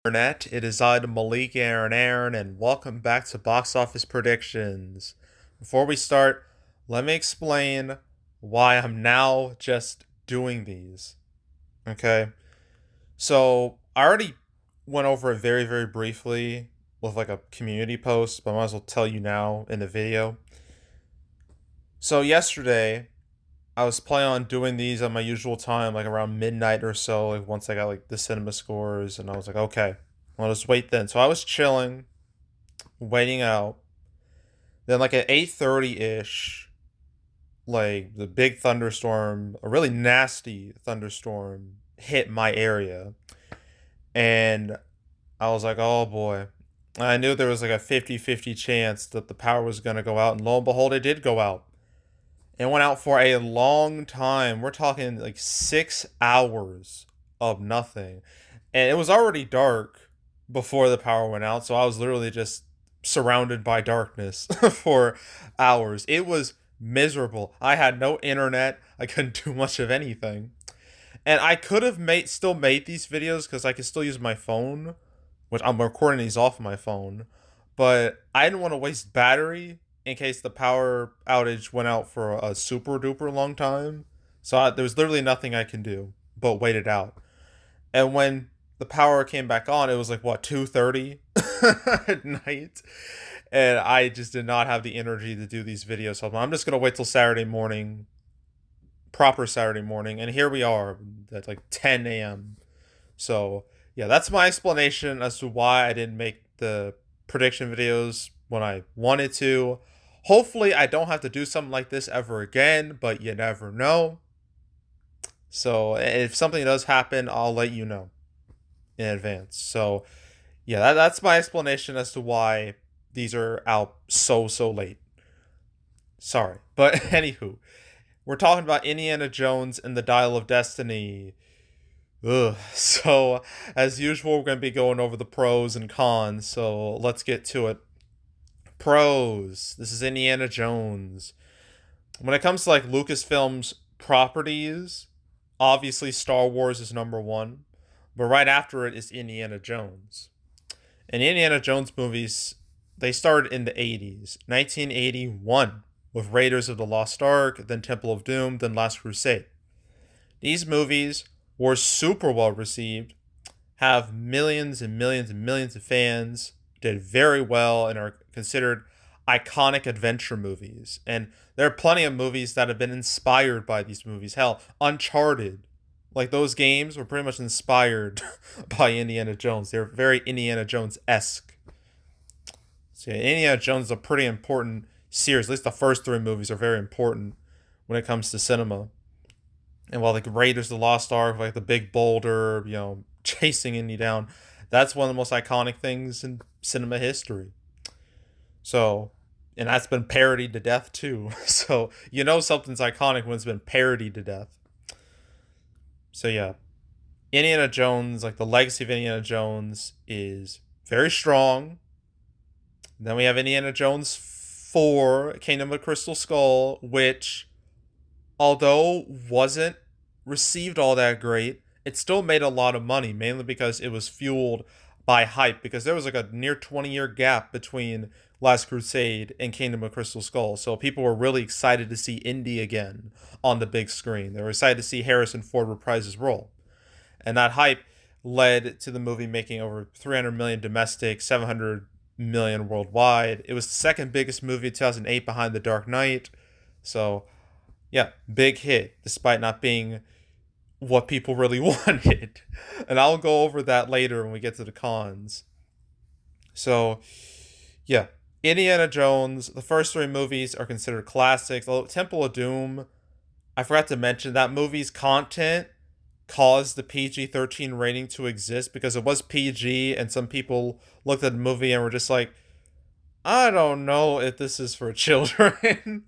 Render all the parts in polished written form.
Internet. It is I, Malik Aaron, and welcome back to Box Office Predictions. Before we start, let me explain why I'm now just doing these. Okay? So, I already went over it very, very briefly with like a community post, but I might as well tell you now in the video. So, yesterday, I was planning on doing these at my usual time, like around midnight or so, like once I got like the cinema scores, and I was like, okay, I'll just wait then. So I was chilling, waiting out. Then like at 8:30 ish, like the big thunderstorm, a really nasty thunderstorm, hit my area. And I was like, oh boy. I knew there was like a 50-50 chance that the power was gonna go out, and lo and behold, it did go out. It went out for a long time. We're talking like 6 hours of nothing. And it was already dark before the power went out, so I was literally just surrounded by darkness for hours. It was miserable. I had no internet. I couldn't do much of anything. And I could have made these videos because I could still use my phone, which I'm recording these off of my phone. But I didn't want to waste battery in case the power outage went out for a super duper long time. So there was literally nothing I can do but wait it out. And when the power came back on, it was like what 2:30 at night, and I just did not have the energy to do these videos. So I'm just gonna wait till Saturday morning, proper Saturday morning, and here we are at like 10 a.m. So yeah, that's my explanation as to why I didn't make the prediction videos when I wanted to. Hopefully, I don't have to do something like this ever again, but you never know. So if something does happen, I'll let you know in advance. So yeah, that's my explanation as to why these are out so late. Sorry, but anywho, we're talking about Indiana Jones and the Dial of Destiny. Ugh. So as usual, we're gonna be going over the pros and cons. So let's get to it. Pros. This is Indiana Jones. When it comes to like Lucasfilm's properties, obviously Star Wars is number one, but right after it is Indiana Jones. And Indiana Jones movies, they started in the 80s, 1981, with Raiders of the Lost Ark, then Temple of Doom, then Last Crusade. These movies were super well received, have millions and millions and millions of fans, did very well, and are considered iconic adventure movies. And there are plenty of movies that have been inspired by these movies. Hell, Uncharted, like those games were pretty much inspired by Indiana Jones. They're very Indiana Jones esque. So yeah, Indiana Jones is a pretty important series. At least the first three movies are very important when it comes to cinema. And while like Raiders of the Lost Ark, like the big boulder, chasing Indy down, that's one of the most iconic things in cinema history. So, and that's been parodied to death too. So something's iconic when it's been parodied to death. So yeah, Indiana Jones, like the legacy of Indiana Jones, is very strong. Then we have Indiana Jones 4, Kingdom of Crystal Skull, which, although wasn't received all that great, it still made a lot of money, mainly because it was fueled by hype, because there was like a near 20-year gap between Last Crusade and Kingdom of Crystal Skull. So people were really excited to see Indy again on the big screen. They were excited to see Harrison Ford reprise his role. And that hype led to the movie making over 300 million domestic, 700 million worldwide. It was the second biggest movie in 2008 behind The Dark Knight. So, yeah, big hit despite not being what people really wanted. And I'll go over that later when we get to the cons. So, yeah, Indiana Jones, the first three movies are considered classics. Although Temple of Doom, I forgot to mention that movie's content caused the PG-13 rating to exist because it was PG, and some people looked at the movie and were just like, I don't know if this is for children.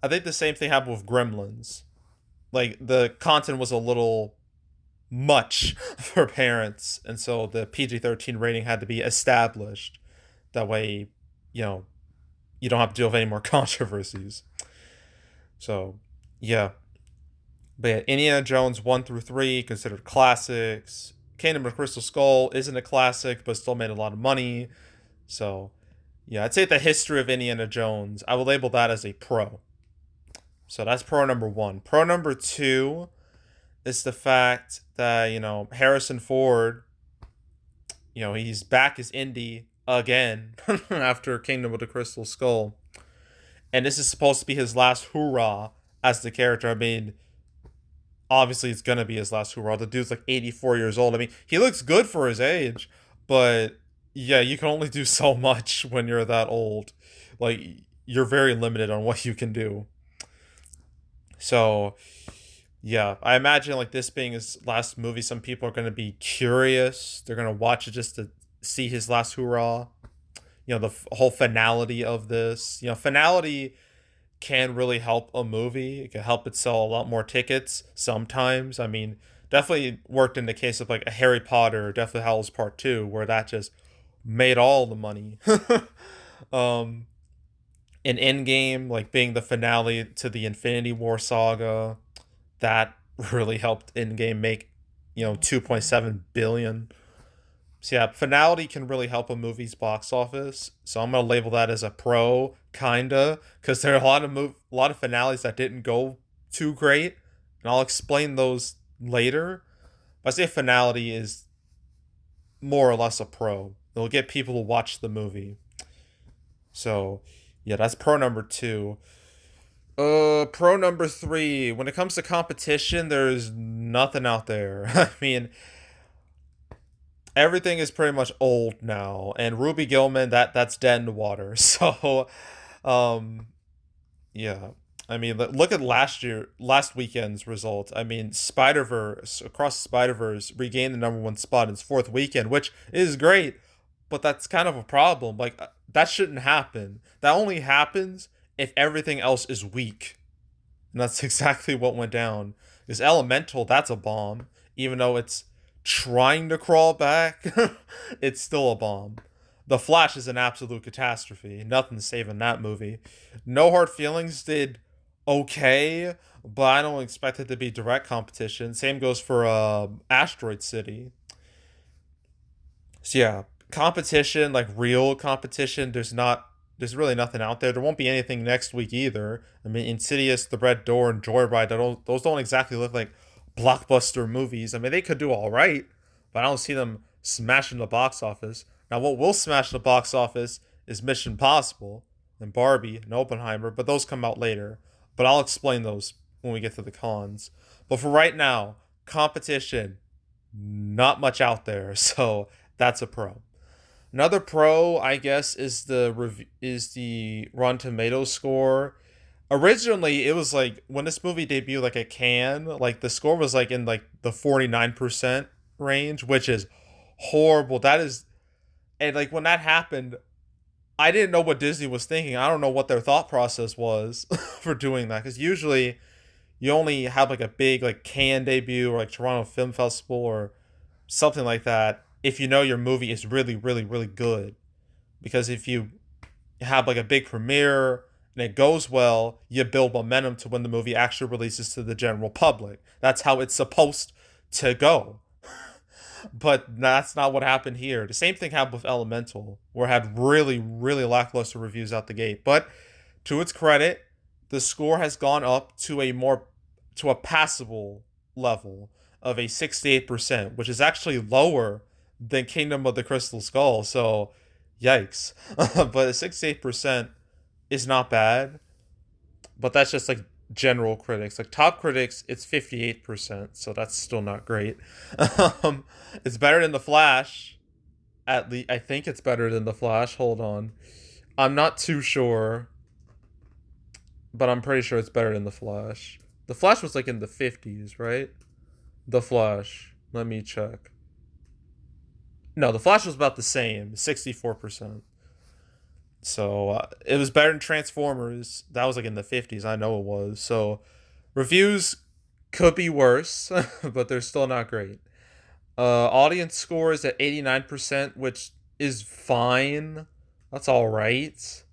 I think the same thing happened with Gremlins. Like, the content was a little much for parents, and so the PG-13 rating had to be established. That way, you don't have to deal with any more controversies. So, yeah. But yeah, Indiana Jones 1 through 3 considered classics. Kingdom of Crystal Skull isn't a classic, but still made a lot of money. So, yeah, I'd say the history of Indiana Jones, I would label that as a pro. So that's pro number one. Pro number two is the fact that, Harrison Ford, he's back as Indy again after Kingdom of the Crystal Skull. And this is supposed to be his last hoorah as the character. I mean, obviously it's gonna be his last hoorah. The dude's like 84 years old. I mean, he looks good for his age, but yeah, you can only do so much when you're that old. Like, you're very limited on what you can do. So, yeah, I imagine like this being his last movie, some people are gonna be curious. They're gonna watch it just to see his last hoorah. The whole finality of this. Finality can really help a movie. It can help it sell a lot more tickets sometimes. I mean, definitely worked in the case of like a Harry Potter, Deathly Hallows Part 2, where that just made all the money. um, in Endgame, like being the finale to the Infinity War saga, that really helped Endgame make, 2.7 billion. So yeah, finality can really help a movie's box office. So I'm gonna label that as a pro, kinda, because there are a lot of finales that didn't go too great, and I'll explain those later. But I say finality is more or less a pro. It'll get people to watch the movie. So yeah, that's pro number two. Pro number three. When it comes to competition, there's nothing out there. I mean, everything is pretty much old now, and Ruby Gillman, that's dead in the water. So, um, yeah. I mean, look at last weekend's results. I mean, Spider Verse, Across the Spider Verse, regained the number one spot in its fourth weekend, which is great, but that's kind of a problem. Like, that shouldn't happen. That only happens if everything else is weak, and that's exactly what went down. Because Elemental, that's a bomb, even though it's trying to crawl back, it's still a bomb. The Flash is an absolute catastrophe. Nothing saving that movie. No Hard Feelings did okay, but I don't expect it to be direct competition. Same goes for Asteroid City. So yeah, competition, like real competition, there's really nothing out there. There won't be anything next week either. I mean, Insidious, The Red Door, and Joyride, those don't exactly look like blockbuster movies. I mean, they could do all right, but I don't see them smashing the box office. Now, what will smash the box office is Mission Impossible and Barbie and Oppenheimer, but those come out later. But I'll explain those when we get to the cons. But for right now, competition, not much out there, so that's a pro. Another pro, I guess, is the Rotten Tomatoes score. Originally, it was like when this movie debuted, like at Cannes, like the score was like in like the 49% range, which is horrible. That is, and like when that happened, I didn't know what Disney was thinking. I don't know what their thought process was for doing that, because usually you only have like a big like Cannes debut or like Toronto Film Festival or something like that if you know your movie is really, really, really good. Because if you have like a big premiere and it goes well, you build momentum to when the movie actually releases to the general public. That's how it's supposed to go. But that's not what happened here. The same thing happened with Elemental, where it had really, really lackluster reviews out the gate. But to its credit, the score has gone up to a passable level of a 68%, which is actually lower than Kingdom of the Crystal Skull. So, yikes. But a 68% is not bad. But that's just like general critics. Like top critics, it's 58%, so that's still not great. It's better than The Flash. At least I think it's better than The Flash. Hold on. I'm not too sure, but I'm pretty sure it's better than The Flash. The Flash was like in the 50s, right? The Flash. Let me check. No, The Flash was about the same, 64%. So it was better than Transformers. That was like in the 50s. I know it was. So reviews could be worse, but they're still not great. Audience score is at 89%, which is fine. That's all right.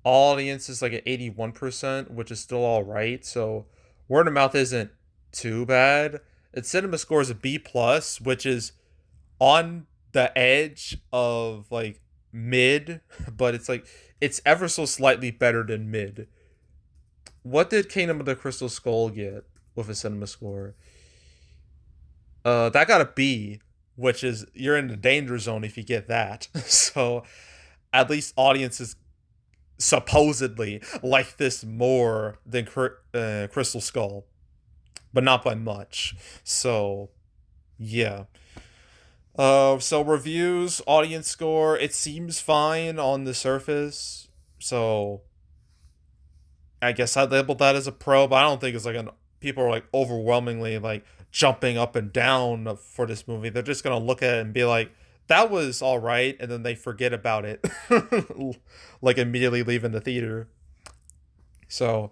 Audience is like at 81%, which is still all right. So word of mouth isn't too bad. Its cinema score is a B plus, which is on the edge of like mid, but it's like it's ever so slightly better than mid. What did Kingdom of the Crystal Skull get with a cinema score? That got a B, which is you're in the danger zone if you get that. So at least audiences supposedly like this more than Crystal Skull, but not by much. So yeah. So reviews, audience score, it seems fine on the surface. So I guess I'd label that as a pro, but I don't think it's like an people are like overwhelmingly like jumping up and down for this movie. They're just gonna look at it and be like, that was all right, and then they forget about it, like immediately leaving the theater. So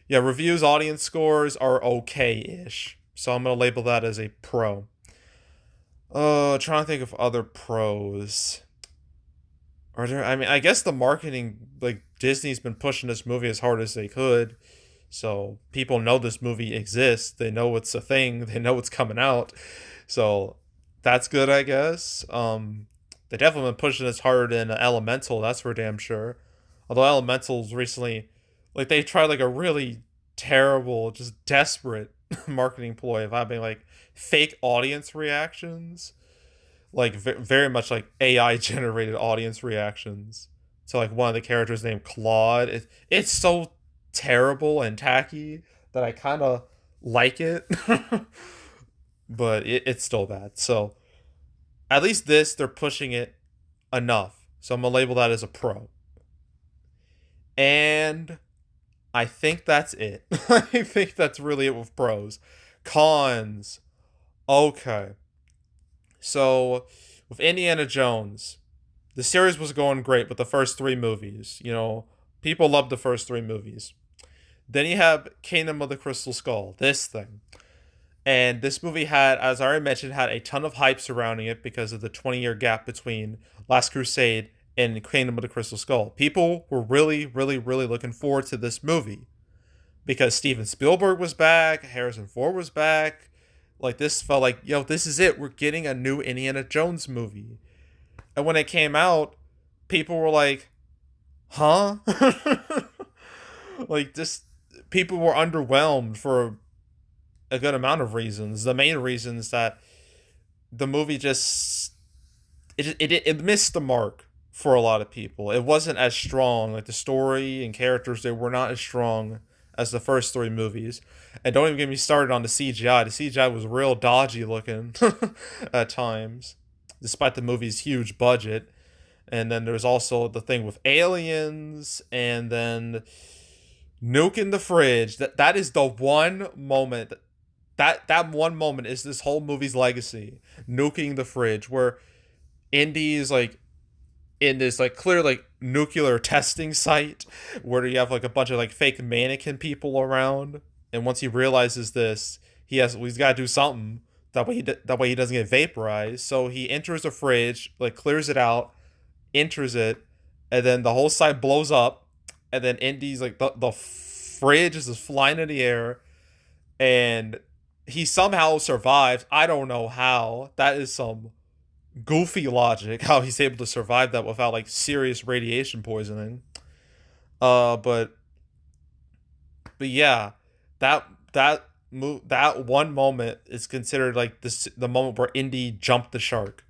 yeah, reviews, audience scores are okay-ish. So I'm gonna label that as a pro. Trying to think of other pros. Are there? I mean, I guess the marketing, like Disney's been pushing this movie as hard as they could, so people know this movie exists. They know it's a thing. They know it's coming out. So that's good, I guess. They definitely been pushing this harder than Elemental. That's for damn sure. Although Elemental's recently, like they tried like a really terrible, just desperate marketing ploy of having like fake audience reactions, like very much like AI generated audience reactions to like one of the characters named Claude. It's so terrible and tacky that I kind of like it, but it's still bad. So at least this they're pushing it enough. So I'm gonna label that as a pro. And I think that's it. I think that's really it with pros. Cons. Okay. So with Indiana Jones, the series was going great with the first three movies. You know, people loved the first three movies. Then you have Kingdom of the Crystal Skull, this thing. And this movie had, as I already mentioned, had a ton of hype surrounding it because of the 20-year gap between Last Crusade and Kingdom of the Crystal Skull. People were really, really, really looking forward to this movie because Steven Spielberg was back, Harrison Ford was back. Like, this felt like, yo, this is it. We're getting a new Indiana Jones movie. And when it came out, people were like, huh? Like, just, people were underwhelmed for a good amount of reasons. The main reason is that the movie just, it missed the mark for a lot of people. It wasn't as strong. Like, the story and characters, they were not as strong as the first three movies. And don't even get me started on the CGI. The CGI was real dodgy looking at times, despite the movie's huge budget. And then there's also the thing with aliens, and then nuking the fridge. That is the one moment that one moment is this whole movie's legacy. Nuking the fridge, where Indy is like in this like clear like nuclear testing site where you have like a bunch of like fake mannequin people around, and once he realizes this, he's got to do something that way he doesn't get vaporized. So he enters the fridge, like clears it out, enters it, and then the whole site blows up, and then Indy's like the fridge is just flying in the air, and he somehow survives. I don't know how. That is some goofy logic how he's able to survive that without like serious radiation poisoning. But yeah, that one moment is considered like the moment where Indy jumped the shark.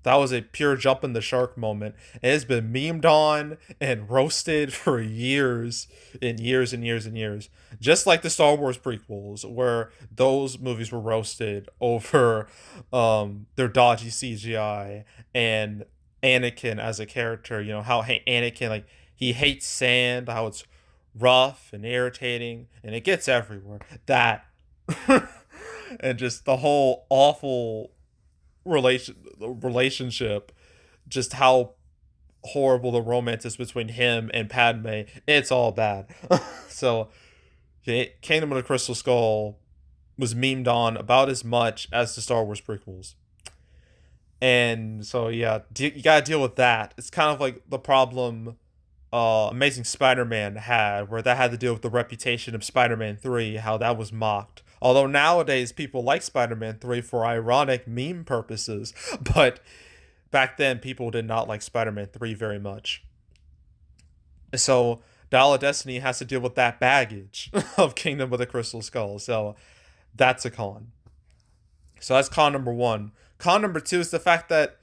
That was a pure jump in the shark moment. And it's been memed on and roasted for years and years and years and years. Just like the Star Wars prequels, where those movies were roasted over their dodgy CGI and Anakin as a character. You know, how Anakin, like, he hates sand, how it's rough and irritating, and it gets everywhere. That. And just the whole awful relationship, just how horrible the romance is between him and Padme. It's all bad. So Kingdom of the Crystal Skull was memed on about as much as the Star Wars prequels. And so yeah, you gotta deal with that. It's kind of like the problem Amazing Spider-Man had, where that had to deal with the reputation of Spider-Man 3, how that was mocked Although nowadays people like Spider-Man 3 for ironic meme purposes, but back then people did not like Spider-Man 3 very much. So Dial of Destiny has to deal with that baggage of Kingdom of the Crystal Skull. So that's a con. So that's con number one. Con number two is the fact that,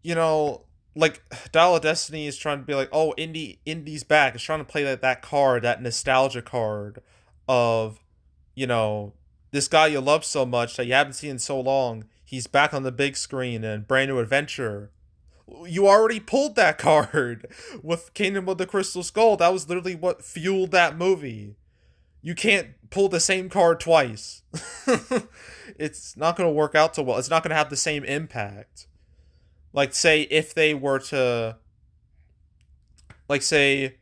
you know, like Dial of Destiny is trying to be like, oh, Indy's back. It's trying to play that card, that nostalgia card of, you know, this guy you love so much that you haven't seen in so long. He's back on the big screen and brand new adventure. You already pulled that card with Kingdom of the Crystal Skull. That was literally what fueled that movie. You can't pull the same card twice. It's not going to work out so well. It's not going to have the same impact. Like, say, if they were to, like, say,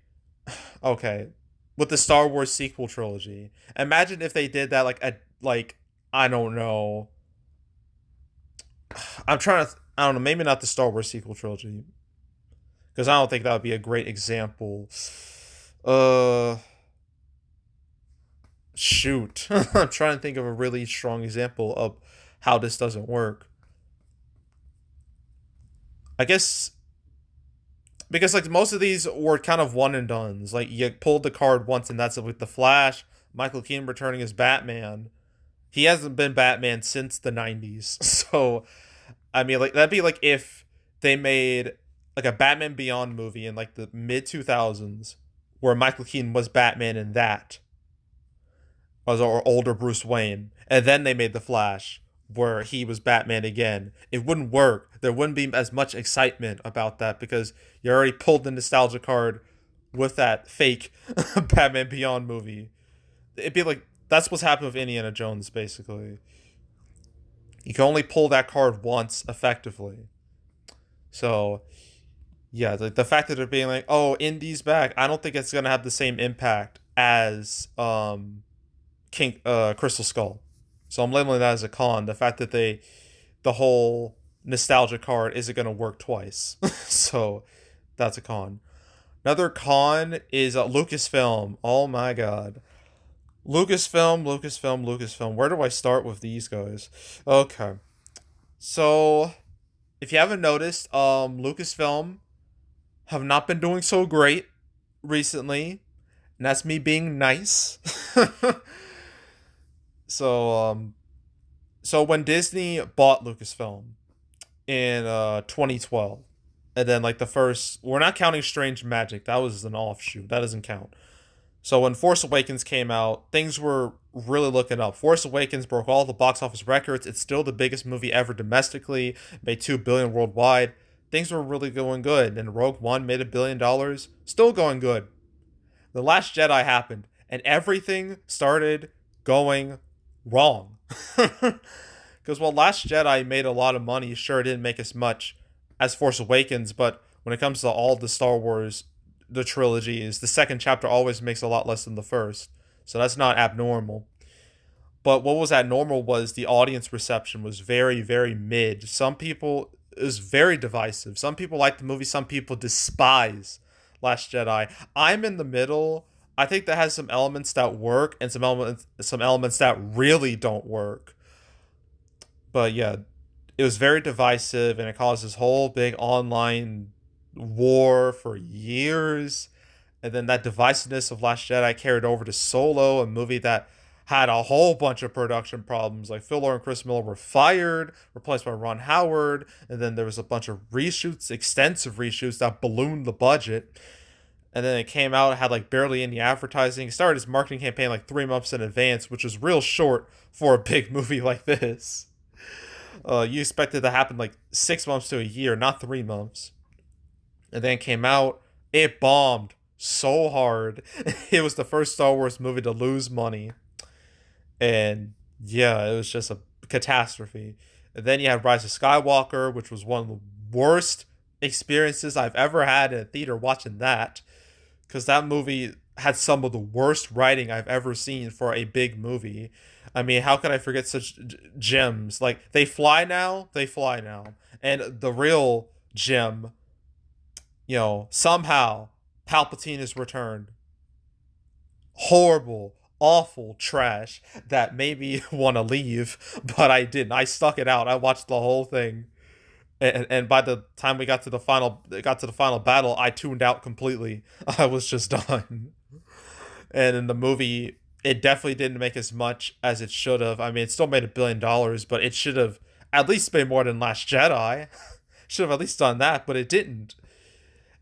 okay, with the Star Wars sequel trilogy, imagine if they did that, like, I don't know. I don't know, maybe not the Star Wars sequel trilogy. Because I don't think that would be a great example. Uh, Shoot. I'm trying to think of a really strong example of how this doesn't work. I guess because like most of these were kind of one and dones. Like you pulled the card once and that's it. With the Flash, Michael Keaton returning as Batman. He hasn't been Batman since the 90s. So, I mean, like that'd be like if they made like a Batman Beyond movie in like the mid 2000s where Michael Keaton was Batman in that as our older Bruce Wayne, and then they made the Flash where he was Batman again. It wouldn't work. There wouldn't be as much excitement about that because you already pulled the nostalgia card with that fake Batman Beyond movie. It'd be like that's what's happened with Indiana Jones basically. You can only pull that card once effectively. So yeah, the fact that they're being like, oh, Indy's back, I don't think it's gonna have the same impact as King Crystal Skull. So I'm labeling that as a con. The fact that the whole nostalgia card isn't gonna work twice. So that's a con. Another con is Lucasfilm. Oh my god. Lucasfilm. Where do I start with these guys? Okay. So if you haven't noticed, Lucasfilm have not been doing so great recently. And that's me being nice. So so when Disney bought Lucasfilm in 2012, and then like the first, we're not counting Strange Magic, that was an offshoot, that doesn't count. So when Force Awakens came out, things were really looking up. Force Awakens broke all the box office records. It's still the biggest movie ever domestically, made 2 billion worldwide. Things were really going good. And Rogue One made $1 billion, still going good. The Last Jedi happened, and everything started going wrong. Because while Last Jedi made a lot of money, sure, it didn't make as much as Force Awakens, but when it comes to all the Star Wars, the trilogies, the second chapter always makes a lot less than the first. So that's not abnormal. But what was abnormal was the audience reception was very, very mid. Some people, it was very divisive. Some people like the movie, some people despise Last Jedi. I'm in the middle. I think that has some elements that work and some elements that really don't work. But yeah, it was very divisive and it caused this whole big online war for years. And then that divisiveness of Last Jedi carried over to Solo, a movie that had a whole bunch of production problems. Like Phil Lord and Chris Miller were fired, replaced by Ron Howard, and then there was a bunch of reshoots, extensive reshoots that ballooned the budget. And then it came out, it had like barely any advertising. It started its marketing campaign like 3 months in advance, which was real short for a big movie like this. You expect it to happen like 6 months to a year, not 3 months. And then it came out, it bombed so hard. It was the first Star Wars movie to lose money. And yeah, it was just a catastrophe. And then you had Rise of Skywalker, which was one of the worst experiences I've ever had in a theater watching that. Because that movie had some of the worst writing I've ever seen for a big movie. I mean, how can I forget such gems? Like, they fly now. And the real gem, somehow Palpatine is returned. Horrible, awful trash that made me want to leave, but I didn't. I stuck it out. I watched the whole thing. And by the time we got to the final battle, I tuned out completely. I was just done. And in the movie, it definitely didn't make as much as it should have. I mean, it still made $1 billion, but it should have at least made more than Last Jedi. Should have at least done that, but it didn't.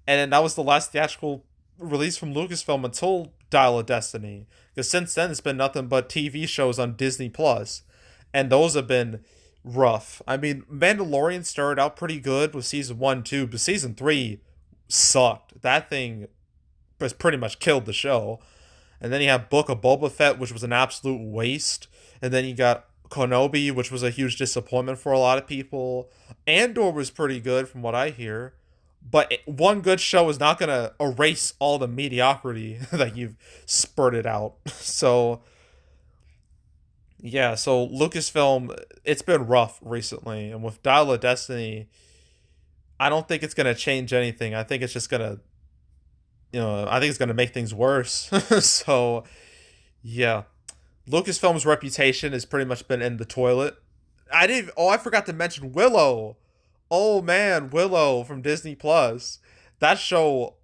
And then that was the last theatrical release from Lucasfilm until Dial of Destiny. Because since then, it's been nothing but TV shows on Disney Plus, and those have been rough. I mean, Mandalorian started out pretty good with season 1, 2, but season 3 sucked. That thing was pretty much killed the show. And then you have Book of Boba Fett, which was an absolute waste. And then you got Kenobi, which was a huge disappointment for a lot of people. Andor was pretty good from what I hear. But one good show is not going to erase all the mediocrity that you've spurted out. So, yeah, so Lucasfilm, it's been rough recently. And with Dial of Destiny, I don't think it's going to change anything. I think it's just going to, I think it's going to make things worse. So, yeah. Lucasfilm's reputation has pretty much been in the toilet. I forgot to mention Willow. Oh man, Willow from Disney Plus. That show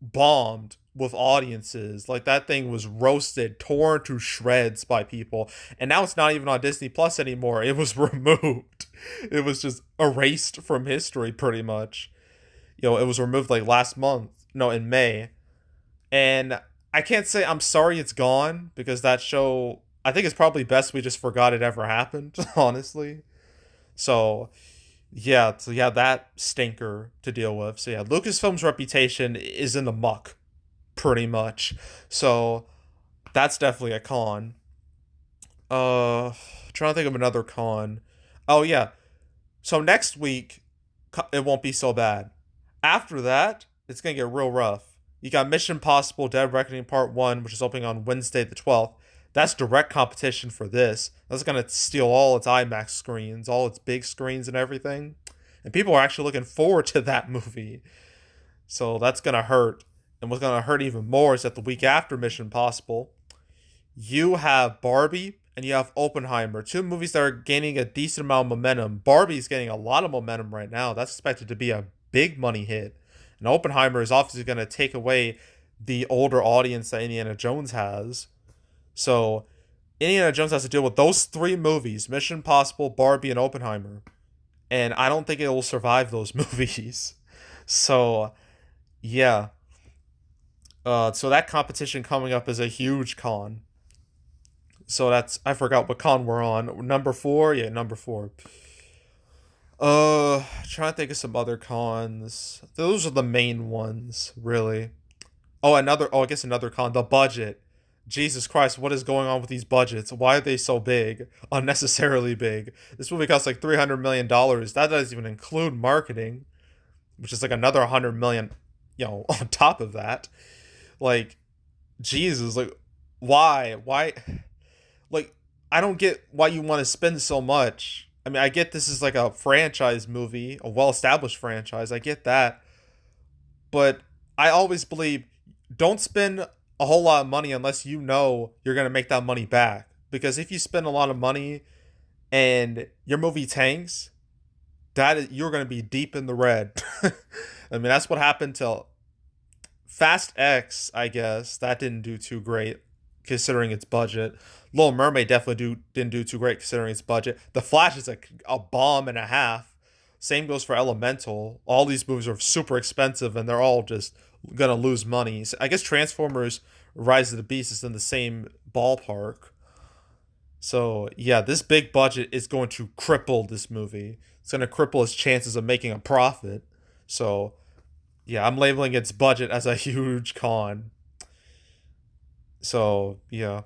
bombed with audiences. Like that thing was roasted, torn to shreds by people. And now it's not even on Disney Plus anymore. It was removed. It was just erased from history pretty much. It was removed like last month. No, in May. And I can't say I'm sorry it's gone because that show, I think it's probably best we just forgot it ever happened, honestly. So, that stinker to deal with. So, yeah, Lucasfilm's reputation is in the muck, pretty much. So, that's definitely a con. Trying to think of another con. Oh, yeah. So, next week, it won't be so bad. After that, it's going to get real rough. You got Mission Impossible Dead Reckoning Part 1, which is opening on Wednesday the 12th. That's direct competition for this. That's going to steal all its IMAX screens, all its big screens and everything. And people are actually looking forward to that movie. So that's going to hurt. And what's going to hurt even more is that the week after Mission Impossible, you have Barbie and you have Oppenheimer. Two movies that are gaining a decent amount of momentum. Barbie's getting a lot of momentum right now. That's expected to be a big money hit. And Oppenheimer is obviously going to take away the older audience that Indiana Jones has. So Indiana Jones has to deal with those three movies, Mission Impossible, Barbie, and Oppenheimer. And I don't think it will survive those movies. So, yeah. So that competition coming up is a huge con. So I forgot what con we're on. Number 4? Yeah, number 4. Trying to think of some other cons. Those are the main ones, really. I guess another con, the budget. Jesus Christ, what is going on with these budgets? Why are they so big? Unnecessarily big. This movie costs like $300 million. That doesn't even include marketing, which is like another $100 million, on top of that. Like, Jesus, like, why? Why? Like, I don't get why you want to spend so much. I mean, I get this is like a franchise movie, a well-established franchise. I get that. But I always believe don't spend a whole lot of money unless you know you're going to make that money back. Because if you spend a lot of money and your movie tanks, you're going to be deep in the red. I mean, that's what happened to Fast X, I guess. That didn't do too great considering its budget. Little Mermaid definitely didn't do too great considering its budget. The Flash is like a bomb and a half. Same goes for Elemental. All these movies are super expensive and they're all just gonna lose money. So I guess Transformers Rise of the Beast is in the same ballpark. So yeah, this big budget is going to cripple this movie. It's going to cripple its chances of making a profit. So yeah, I'm labeling its budget as a huge con. So yeah.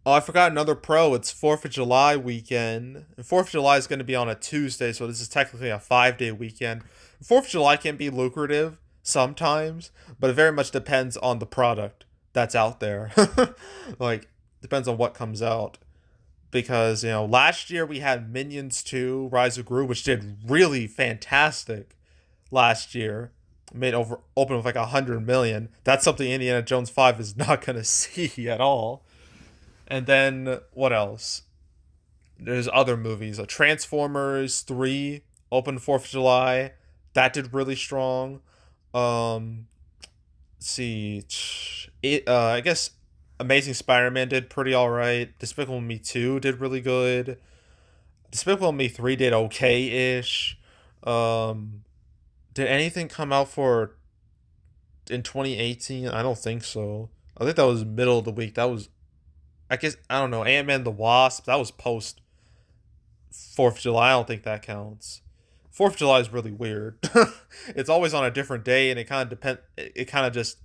Oh, I forgot another pro. It's 4th of July weekend. And 4th of July is going to be on a Tuesday, so this is technically a 5-day weekend. 4th of July can be lucrative sometimes, but it very much depends on the product that's out there. Like, depends on what comes out. Because, last year we had Minions 2, Rise of Gru, which did really fantastic last year. Open with like 100 million. That's something Indiana Jones 5 is not going to see at all. And then what else? There's other movies. Transformers 3 opened 4th of July. That did really strong. Um, let's see. I guess Amazing Spider-Man did pretty all right. Despicable Me 2 did really good. Despicable Me 3 did okay-ish. Um, did anything come out for in 2018? I don't think so. I think that was middle of the week. That was, I guess, I don't know. Ant-Man the Wasp. That was post 4th of July. I don't think that counts. 4th of July is really weird. It's always on a different day, and it kind of depend. It kind of just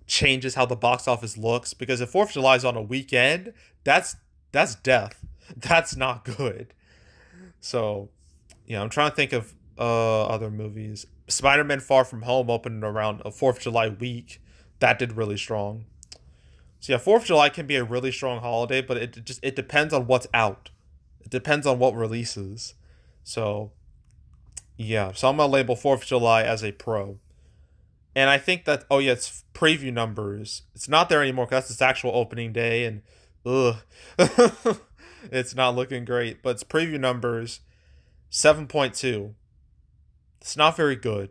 changes how the box office looks, because if 4th of July is on a weekend, that's death. That's not good. So yeah, I'm trying to think of other movies. Spider-Man Far From Home opened around a 4th of July week. That did really strong. So yeah, 4th of July can be a really strong holiday, but it depends on what's out. It depends on what releases. So yeah, so I'm gonna label 4th of July as a pro. And I think that, oh yeah, it's preview numbers. It's not there anymore because that's its actual opening day, and ugh, it's not looking great. But it's preview numbers 7.2. It's not very good,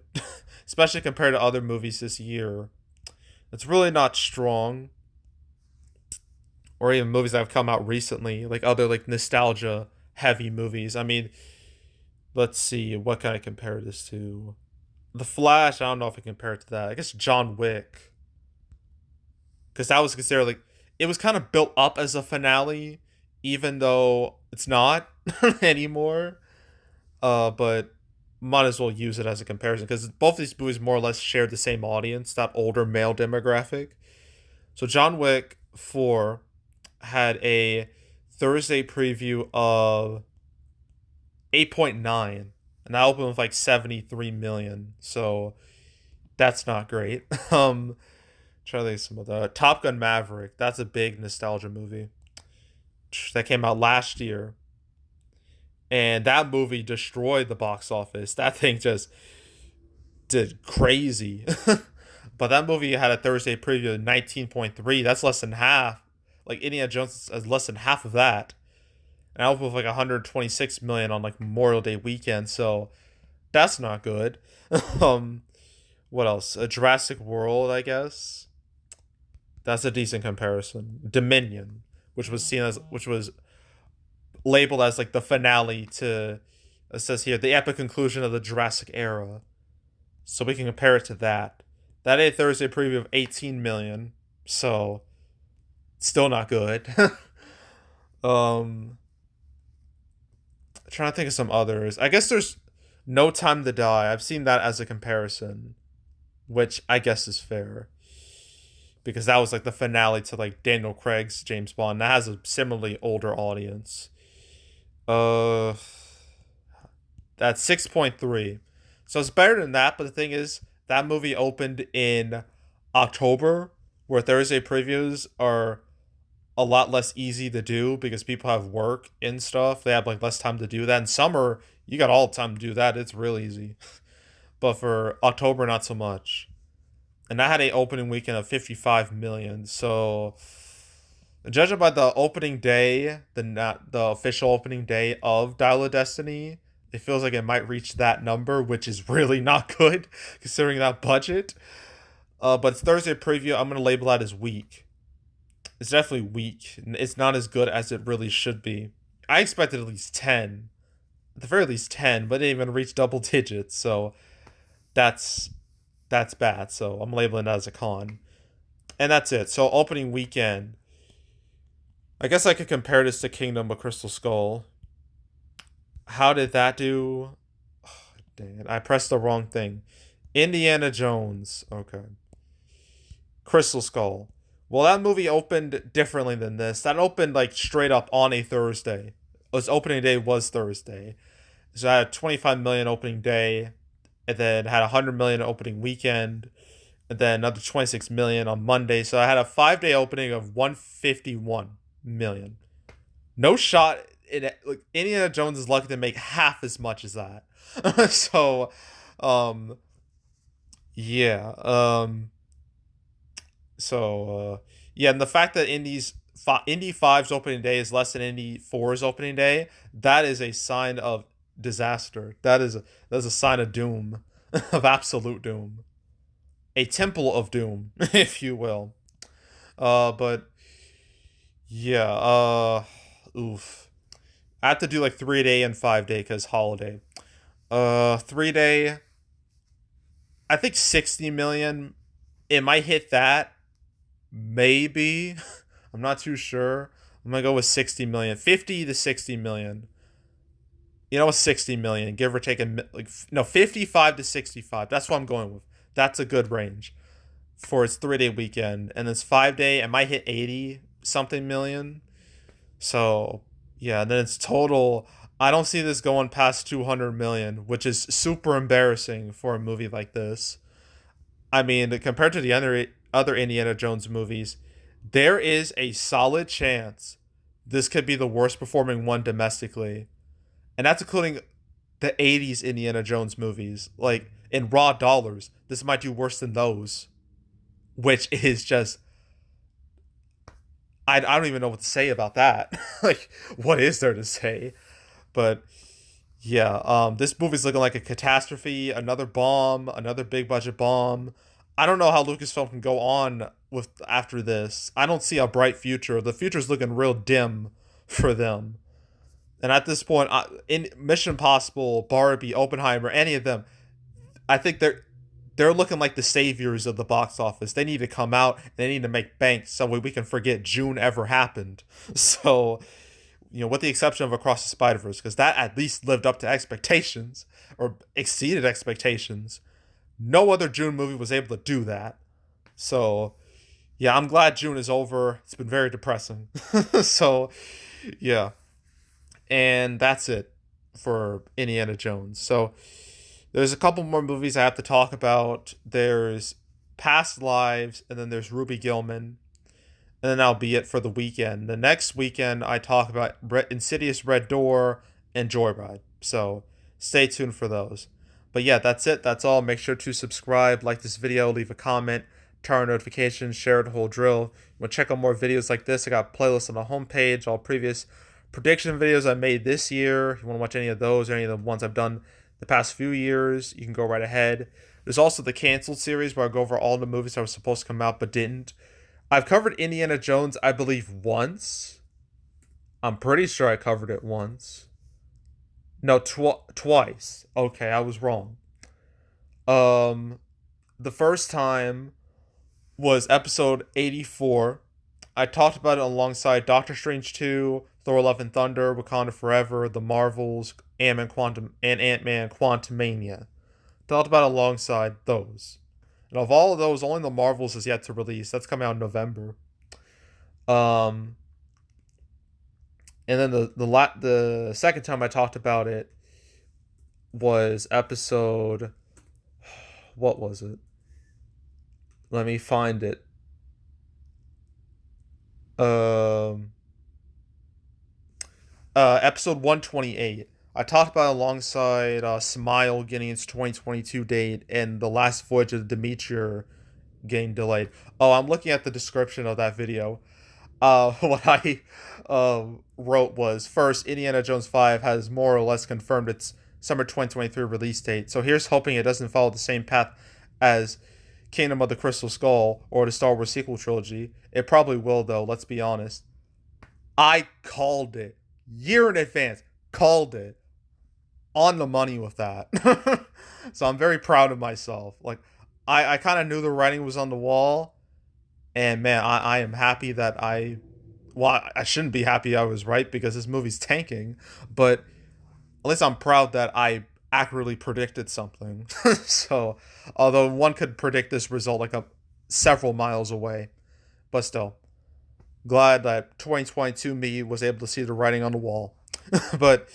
especially compared to other movies this year. It's really not strong, or even movies that have come out recently, like other like nostalgia heavy movies. I mean, let's see, what can I compare this to? The Flash. I don't know if I can compare it to that. I guess John Wick, because that was considered like, it was kind of built up as a finale, even though it's not anymore. But might as well use it as a comparison because both these movies more or less shared the same audience, that older male demographic. So John Wick 4 had a Thursday preview of 8.9, and that opened with like 73 million. So that's not great. Try to think of some of the Top Gun Maverick. That's a big nostalgia movie that came out last year, and that movie destroyed the box office. That thing just did crazy. But that movie had a Thursday preview of 19.3. That's less than half. Like Indiana Jones is less than half of that. And I opened with like 126 million on like Memorial Day weekend. So that's not good. um, what else? A Jurassic World, I guess. That's a decent comparison. Dominion, which was labeled as like the finale to, it says here, the epic conclusion of the Jurassic era. So we can compare it to that. That a Thursday preview of 18 million. So still not good. Trying to think of some others. I guess there's No Time to Die. I've seen that as a comparison, which I guess is fair, because that was like the finale to like Daniel Craig's James Bond. That has a similarly older audience. Uh, that's 6.3. So it's better than that, but the thing is, that movie opened in October, where Thursday previews are a lot less easy to do because people have work and stuff. They have like less time to do that. In summer, you got all the time to do that. It's real easy. But for October, not so much. And that had a opening weekend of 55 million. So judging by the opening day, the official opening day of Dial of Destiny, it feels like it might reach that number, which is really not good considering that budget. But it's Thursday preview. I'm gonna label that as weak. It's definitely weak. It's not as good as it really should be. I expected at least 10, at the very least 10, but it didn't even reach double digits. So that's bad. So I'm labeling that as a con. And that's it. So opening weekend, I guess I could compare this to Kingdom of Crystal Skull. How did that do? Oh, dang it. I pressed the wrong thing. Indiana Jones. Okay. Crystal Skull. Well, that movie opened differently than this. That opened like straight up on a Thursday. Its opening day was Thursday. So I had 25 million opening day, and then had 100 million opening weekend, and then another 26 million on Monday. So I had a 5-day opening of 151 million. No shot in it. Like, Indiana Jones is lucky to make half as much as that. So, um, yeah. So, yeah, and the fact that Indy's Indy 5's opening day is less than Indy 4's opening day, that is a sign of disaster. That is a sign of doom, of absolute doom, a temple of doom, if you will. But yeah, oof. I have to do like 3 day and 5 day because holiday. 3 day, I think 60 million. It might hit that, maybe. I'm not too sure. I'm gonna go with 60 million, 50 to 60 million. 60 million, give or take like no 55 to 65. That's what I'm going with. That's a good range for its 3 day weekend, and this 5 day it might hit 80 something million. So yeah, then it's total. I don't see this going past 200 million, which is super embarrassing for a movie like this. I mean, compared to the other Indiana Jones movies, there is a solid chance this could be the worst performing one domestically, and that's including the 80s Indiana Jones movies. Like in raw dollars, this might do worse than those, which is just I don't even know what to say about that. Like, what is there to say? But yeah, this movie's looking like a catastrophe, another bomb, another big budget bomb. I don't know how Lucasfilm can go on with after this. I don't see a bright future. The future's looking real dim for them. And at this point, in Mission Impossible, Barbie, Oppenheimer, any of them, I think they're looking like the saviors of the box office. They need to come out. They need to make bank so we can forget June ever happened. So, with the exception of Across the Spider-Verse, because that at least lived up to expectations or exceeded expectations. No other June movie was able to do that. So, yeah, I'm glad June is over. It's been very depressing. So, yeah. And that's it for Indiana Jones. So, there's a couple more movies I have to talk about. There's Past Lives, and then there's Ruby Gillman. And then that'll be it for the weekend. The next weekend, I talk about Insidious Red Door and Joyride. So stay tuned for those. But yeah, that's it. That's all. Make sure to subscribe, like this video, leave a comment, turn on notifications, share the whole drill. You want to check out more videos like this? I got playlists on the homepage, all previous prediction videos I made this year. If you want to watch any of those or any of the ones I've done the past few years, you can go right ahead. There's also the Canceled series where I go over all the movies that were supposed to come out but didn't. I've covered Indiana Jones, I believe, once. I'm pretty sure I covered it once. No, twice. Okay, I was wrong. The first time was episode 84. I talked about it alongside Doctor Strange 2, Thor: Love and Thunder, Wakanda Forever, The Marvels, Ant-Man Quantumania. Talked about it alongside those. And of all of those, only The Marvels is yet to release. That's coming out in November. Um, and then the second time I talked about it was episode. What was it? Let me find it. Um, Episode 128. I talked about it alongside Smile getting its 2022 date and The Last Voyage of Demeter getting delayed. Oh, I'm looking at the description of that video. What I wrote was, first, Indiana Jones 5 has more or less confirmed its summer 2023 release date. So here's hoping it doesn't follow the same path as Kingdom of the Crystal Skull or the Star Wars sequel trilogy. It probably will, though, let's be honest. I called it. Year in advance. Called it. On the money with that. So I'm very proud of myself. Like, I kind of knew the writing was on the wall. And man, I am happy that I shouldn't be happy I was right because this movie's tanking. But at least I'm proud that I accurately predicted something. So, although one could predict this result like several miles away. But still, glad that 2022 me was able to see the writing on the wall. But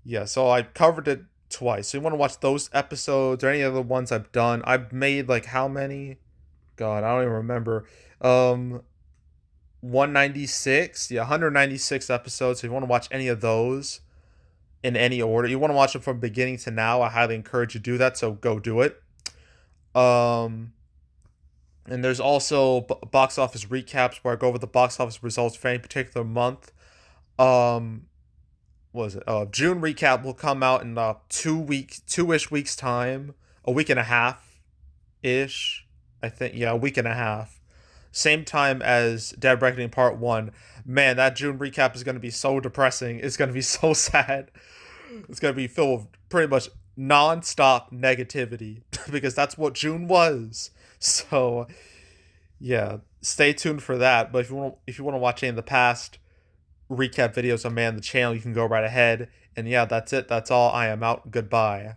yeah, so I covered it twice. So you want to watch those episodes or any other ones I've done? I've made like how many? God, I don't even remember. 196. Yeah, 196 episodes. So if you want to watch any of those in any order, you want to watch them from beginning to now, I highly encourage you to do that. So go do it. And And there's also box office recaps where I go over the box office results for any particular month. Um, what was it? June recap will come out in 2-ish weeks time, a week and a half ish. I think, yeah, a week and a half. Same time as Dead Reckoning Part 1. Man, that June recap is going to be so depressing. It's going to be so sad. It's going to be filled with pretty much non-stop negativity because that's what June was. So, yeah, stay tuned for that. But if you want to watch any of the past recap videos on Man the channel, you can go right ahead. And yeah, that's it. That's all. I am out. Goodbye.